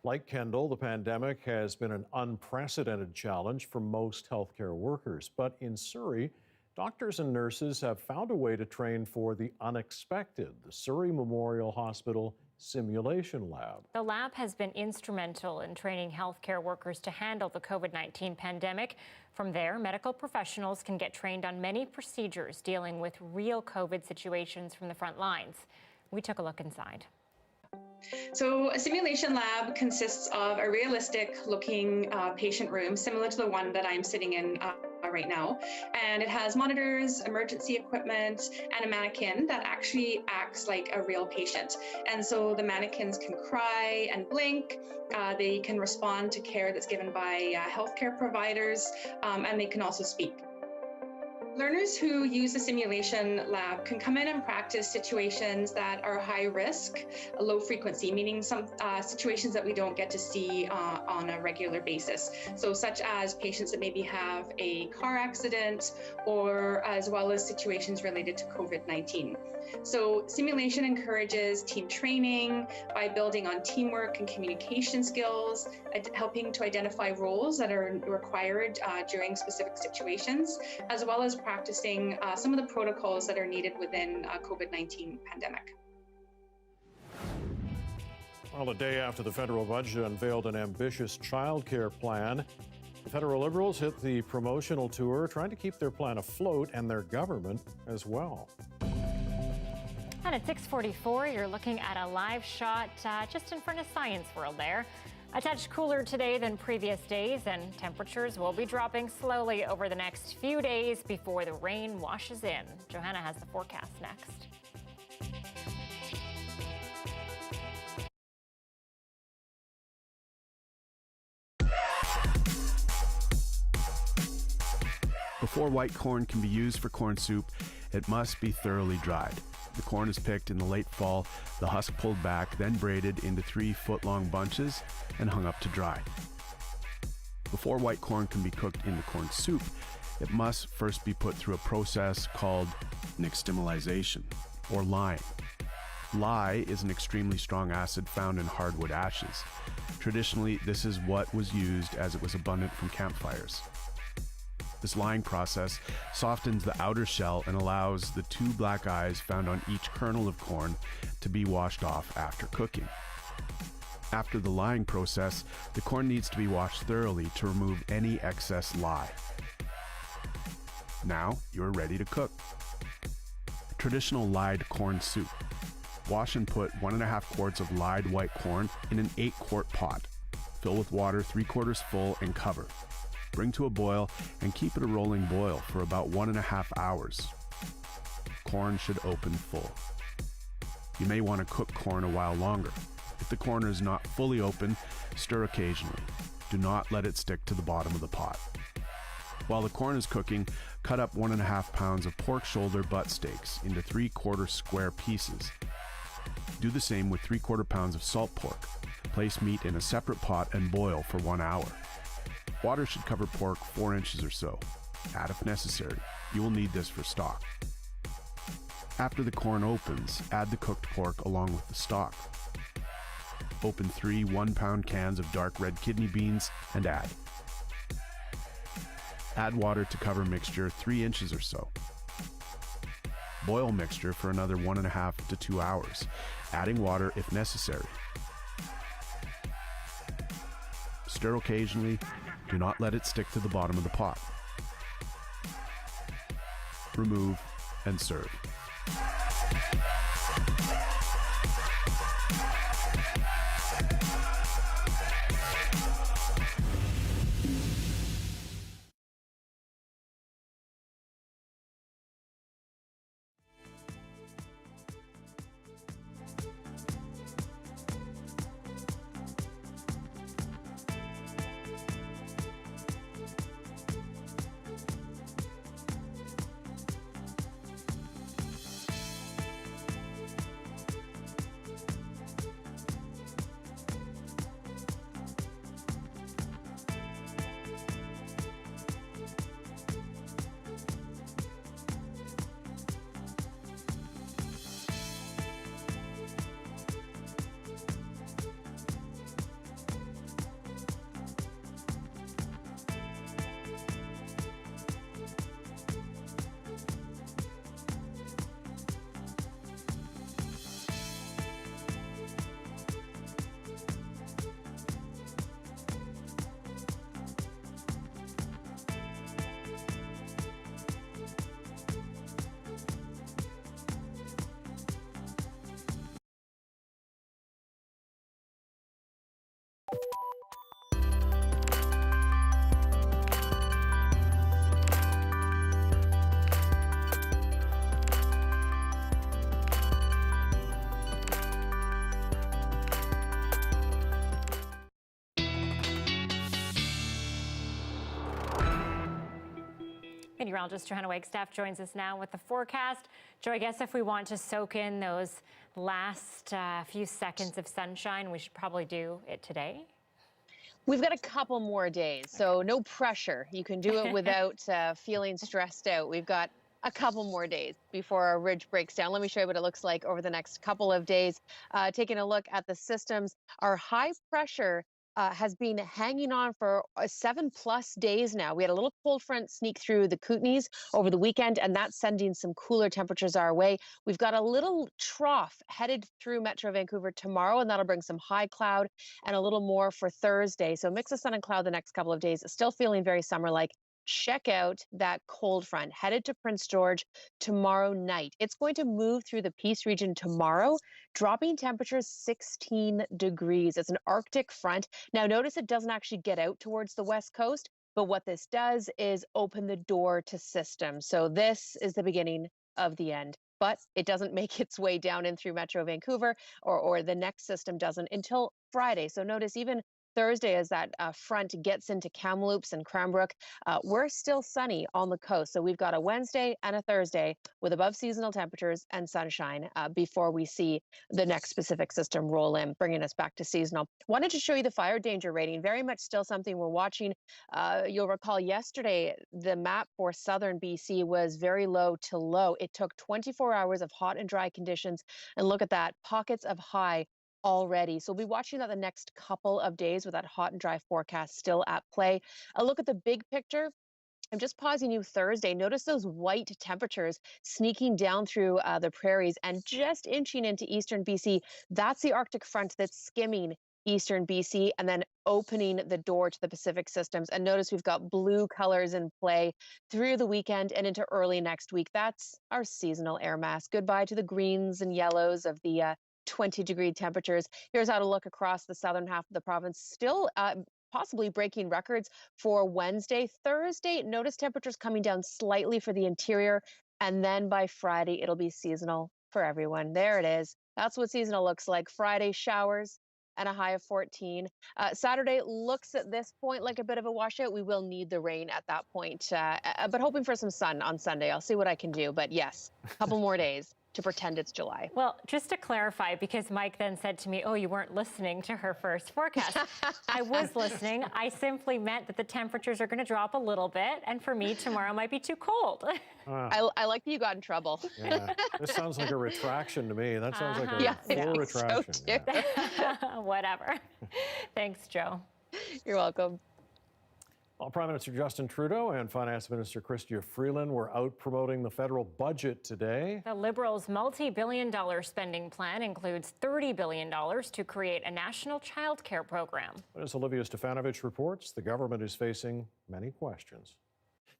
Like Kendall, the pandemic has been an unprecedented challenge for most healthcare workers. But in Surrey, doctors and nurses have found a way to train for the unexpected. The Surrey Memorial Hospital Simulation Lab. The lab has been instrumental in training healthcare workers to handle the COVID-19 pandemic. From there, medical professionals can get trained on many procedures dealing with real COVID situations from the front lines. We took a look inside. So a simulation lab consists of a realistic looking patient room, similar to the one that I'm sitting in right now. And it has monitors, emergency equipment, and a mannequin that actually acts like a real patient. And so the mannequins can cry and blink, they can respond to care that's given by healthcare providers, and they can also speak. Learners who use the simulation lab can come in and practice situations that are high risk, low frequency, meaning some situations that we don't get to see on a regular basis. So such as patients that maybe have a car accident, or as well as situations related to COVID-19. So simulation encourages team training by building on teamwork and communication skills, helping to identify roles that are required during specific situations, as well as practicing some of the protocols that are needed within COVID-19 pandemic. Well, a day after the federal budget unveiled an ambitious childcare plan, the federal Liberals hit the promotional tour, trying to keep their plan afloat and their government as well. And at 6:44, you're looking at a live shot just in front of Science World there. A touch cooler today than previous days, and temperatures will be dropping slowly over the next few days before the rain washes in. Johanna has the forecast next. Before white corn can be used for corn soup, it must be thoroughly dried. The corn is picked in the late fall, the husk pulled back, then braided into 3-foot-long bunches and hung up to dry. Before white corn can be cooked into corn soup, it must first be put through a process called nixtamalization, or lying. Lye is an extremely strong acid found in hardwood ashes. Traditionally, this is what was used as it was abundant from campfires. This lying process softens the outer shell and allows the 2 black eyes found on each kernel of corn to be washed off after cooking. After the lying process, the corn needs to be washed thoroughly to remove any excess lye. Now you are ready to cook. Traditional lyed corn soup. Wash and put 1.5 quarts of lyed white corn in an 8-quart pot. Fill with water 3/4 full and cover. Bring to a boil and keep it a rolling boil for about 1.5 hours. Corn should open full. You may want to cook corn a while longer. If the corn is not fully open, stir occasionally. Do not let it stick to the bottom of the pot. While the corn is cooking, cut up 1.5 pounds of pork shoulder butt steaks into 3/4 square pieces. Do the same with 3/4 pounds of salt pork. Place meat in a separate pot and boil for 1 hour. Water should cover pork 4 inches or so. Add if necessary. You will need this for stock. After the corn opens, add the cooked pork along with the stock. Open 3 1-pound cans of dark red kidney beans and add. Add water to cover mixture 3 inches or so. Boil mixture for another 1.5 to 2 hours, adding water if necessary. Stir occasionally. Do not let it stick to the bottom of the pot. Remove and serve. Meteorologist Johanna Wagstaffe joins us now with the forecast. Joe, I guess if we want to soak in those last few seconds of sunshine, we should probably do it today. We've got a couple more days, so no pressure. You can do it without feeling stressed out. We've got a couple more days before our ridge breaks down. Let me show you what it looks like over the next couple of days. Taking a look at the systems, our high pressure has been hanging on for 7+ days now. We had a little cold front sneak through the Kootenays over the weekend, and that's sending some cooler temperatures our way. We've got a little trough headed through Metro Vancouver tomorrow, and that'll bring some high cloud and a little more for Thursday. So mix of sun and cloud the next couple of days. Still feeling very summer-like. Check out that cold front headed to Prince George tomorrow night. It's going to move through the Peace region tomorrow, dropping temperatures 16 degrees. It's an Arctic front. Now, notice it doesn't actually get out towards the west coast, but what this does is open the door to systems. So this is the beginning of the end. But it doesn't make its way down in through Metro Vancouver, or the next system doesn't until Friday. So notice even Thursday, as that front gets into Kamloops and Cranbrook, we're still sunny on the coast. So we've got a Wednesday and a Thursday with above seasonal temperatures and sunshine before we see the next Pacific system roll in, bringing us back to seasonal. Wanted to show you the fire danger rating. Very much still something we're watching. You'll recall yesterday, the map for southern BC was very low to low. It took 24 hours of hot and dry conditions. And look at that, pockets of high already. So we'll be watching that the next couple of days with that hot and dry forecast still at play. A look at the big picture. I'm just pausing you Thursday. Notice those white temperatures sneaking down through the prairies and just inching into eastern BC. That's the Arctic front that's skimming eastern BC and then opening the door to the Pacific systems. And notice we've got blue colors in play through the weekend and into early next week. That's our seasonal air mass. Goodbye to the greens and yellows of the 20-degree temperatures. Here's how to look across the southern half of the province. Still possibly breaking records for Wednesday. Thursday, notice temperatures coming down slightly for the interior. And then by Friday, it'll be seasonal for everyone. There it is. That's what seasonal looks like. Friday, showers and a high of 14. Saturday looks at this point like a bit of a washout. We will need the rain at that point, but hoping for some sun on Sunday. I'll see what I can do. But yes, a couple more days to pretend it's July. Well, just to clarify, because Mike then said to me, oh, you weren't listening to her first forecast. I was listening. I simply meant that the temperatures are going to drop a little bit, and for me, tomorrow might be too cold. I like that you got in trouble. Yeah. This sounds like a retraction to me. That sounds like a full retraction. So yeah. Whatever. Thanks, Joe. You're welcome. Well, Prime Minister Justin Trudeau and Finance Minister Chrystia Freeland were out promoting the federal budget today. The Liberals' multi-billion-dollar spending plan includes $30 billion to create a national child care program. But as Olivia Stefanovich reports, the government is facing many questions.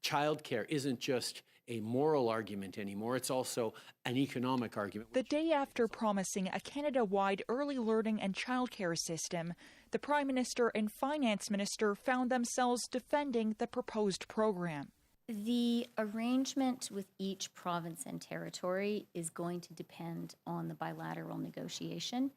Childcare isn't just a moral argument anymore, it's also an economic argument. The day after promising a Canada-wide early learning and childcare system, the Prime Minister and Finance Minister found themselves defending the proposed program. The arrangement with each province and territory is going to depend on the bilateral negotiation,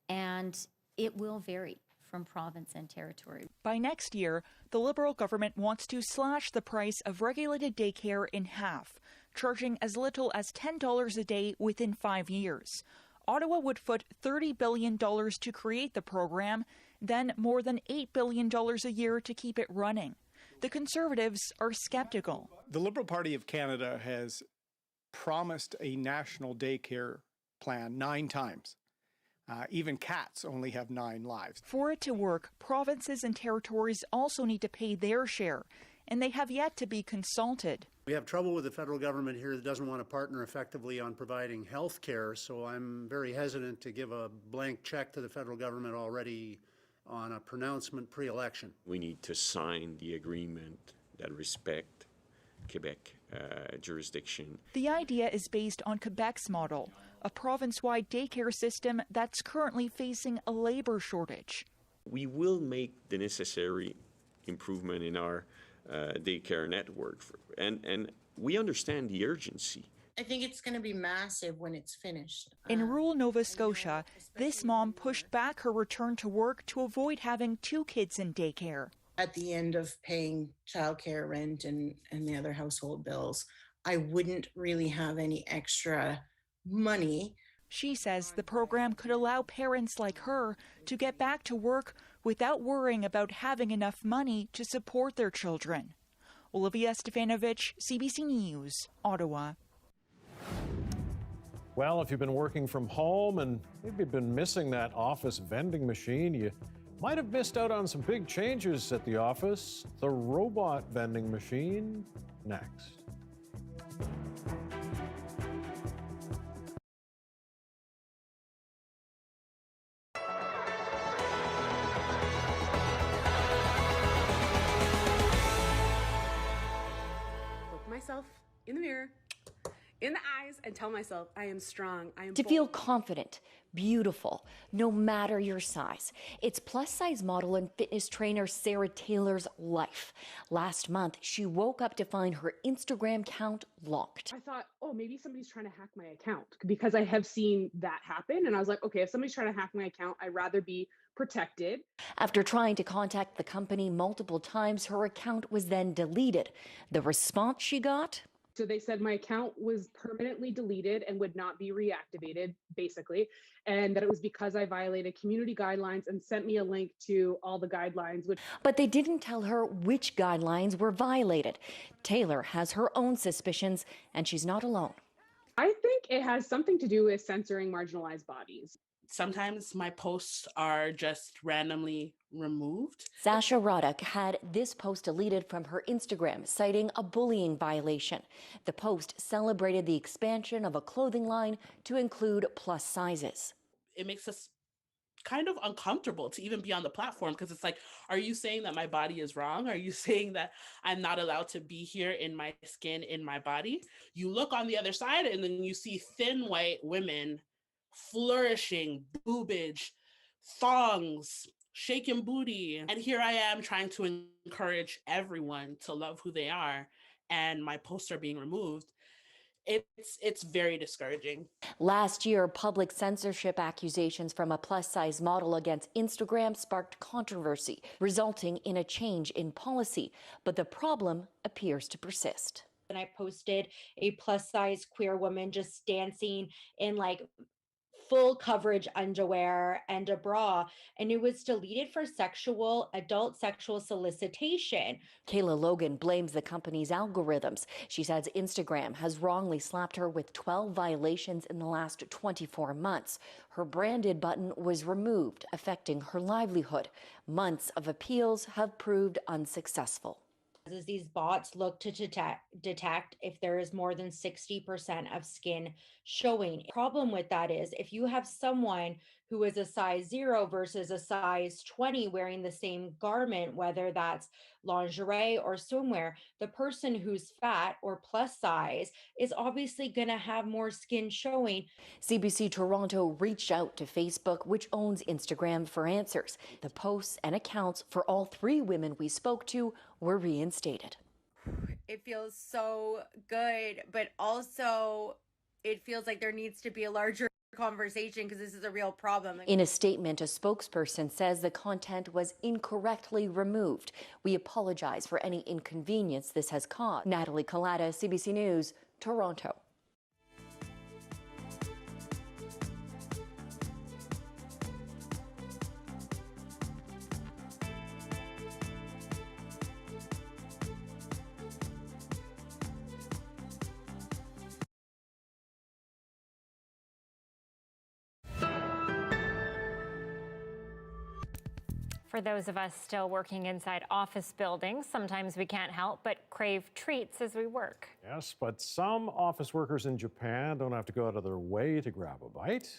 and it will vary from province and territory. By next year, the Liberal government wants to slash the price of regulated daycare in half, charging as little as $10 a day within 5 years. Ottawa would foot $30 billion to create the program, then more than $8 billion a year to keep it running. The Conservatives are skeptical. The Liberal Party of Canada has promised a national daycare plan 9 times. Even cats only have 9 lives. For it to work, provinces and territories also need to pay their share, and they have yet to be consulted. We have trouble with the federal government here that doesn't want to partner effectively on providing health care, so I'm very hesitant to give a blank check to the federal government already on a pronouncement pre-election. We need to sign the agreement that respect Quebec jurisdiction. The idea is based on Quebec's model, a province-wide daycare system that's currently facing a labor shortage. We will make the necessary improvement in our daycare network, and we understand the urgency. I think it's going to be massive when it's finished. In rural Nova Scotia, this mom pushed back her return to work to avoid having 2 kids in daycare. at the end of paying childcare, rent, and the other household bills, I wouldn't really have any extra money. She says the program could allow parents like her to get back to work without worrying about having enough money to support their children. Olivia Stefanovic, CBC News, Ottawa. Well, if you've been working from home and maybe been missing that office vending machine, you might have missed out on some big changes at the office. The robot vending machine, next. Look myself in the mirror, in the eyes, and tell myself I am strong, I am To bold. feel confident, beautiful, no matter your size. It's plus-size model and fitness trainer Sarah Taylor's life. Last month, she woke up to find her Instagram account locked. I thought, oh, maybe somebody's trying to hack my account, because I have seen that happen. And I was like, okay, if somebody's trying to hack my account, I'd rather be protected. After trying to contact the company multiple times, her account was then deleted. The response she got? So they said my account was permanently deleted and would not be reactivated, basically, and that it was because I violated community guidelines, and sent me a link to all the guidelines. But they didn't tell her which guidelines were violated. Taylor has her own suspicions, and she's not alone. I think it has something to do with censoring marginalized bodies. Sometimes my posts are just randomly removed. Sasha Roddick had this post deleted from her Instagram, citing a bullying violation. The post celebrated the expansion of a clothing line to include plus sizes. It makes us kind of uncomfortable to even be on the platform, because it's like, are you saying that my body is wrong? Are you saying that I'm not allowed to be here in my skin, in my body? You look on the other side and then you see thin white women flourishing, boobage, thongs, shaking booty. And here I am trying to encourage everyone to love who they are, and my posts are being removed. It's very discouraging. Last year, public censorship accusations from a plus-size model against Instagram sparked controversy, resulting in a change in policy. But the problem appears to persist. And I posted a plus-size queer woman just dancing in like full coverage underwear and a bra, and it was deleted for adult sexual solicitation. Kayla Logan blames the company's algorithms. She says Instagram has wrongly slapped her with 12 violations in the last 24 months. Her branded button was removed, affecting her livelihood. Months of appeals have proved unsuccessful. As these bots look to detect if there is more than 60% of skin showing. Problem with that is if you have someone who is a size 0 versus a size 20 wearing the same garment, whether that's lingerie or swimwear, the person who's fat or plus size is obviously going to have more skin showing. CBC Toronto reached out to Facebook, which owns Instagram, for answers. The posts and accounts for all 3 women we spoke to were reinstated. It feels so good, but also it feels like there needs to be a larger conversation, because this is a real problem. In a statement, a spokesperson says the content was incorrectly removed. We apologize for any inconvenience this has caused. Natalie Collada, CBC News, Toronto. For those of us still working inside office buildings, sometimes we can't help but crave treats as we work. Yes, but some office workers in Japan don't have to go out of their way to grab a bite.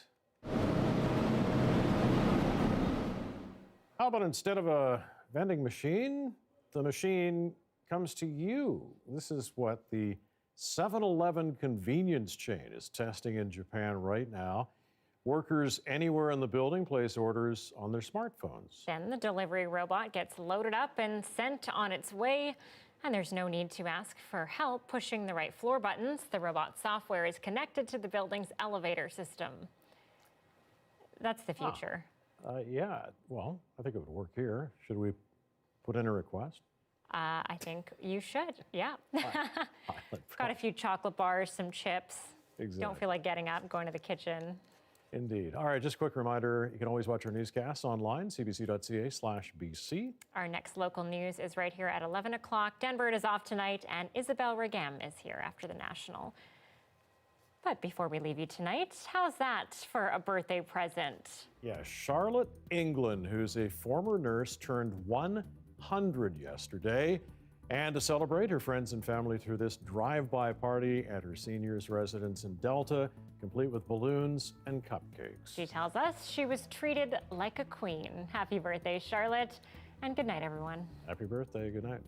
How about instead of a vending machine, the machine comes to you? This is what the 7-Eleven convenience chain is testing in Japan right now. Workers anywhere in the building place orders on their smartphones. Then the delivery robot gets loaded up and sent on its way, and there's no need to ask for help pushing the right floor buttons. The robot software is connected to the building's elevator system. That's the future. Yeah, well, I think it would work here. Should we put in a request? I think you should, yeah. Island Got a few chocolate bars, some chips. Exactly. Don't feel like getting up, going to the kitchen. Indeed. All right, just a quick reminder, you can always watch our newscasts online, cbc.ca/BC. Our next local news is right here at 11 o'clock. Denver is off tonight, and Isabel Regem is here after the National. But before we leave you tonight, how's that for a birthday present? Yeah, Charlotte England, who's a former nurse, turned 100 yesterday. And to celebrate, her friends and family threw this drive-by party at her seniors' residence in Delta, complete with balloons and cupcakes. She tells us she was treated like a queen. Happy birthday, Charlotte, and good night, everyone. Happy birthday, good night.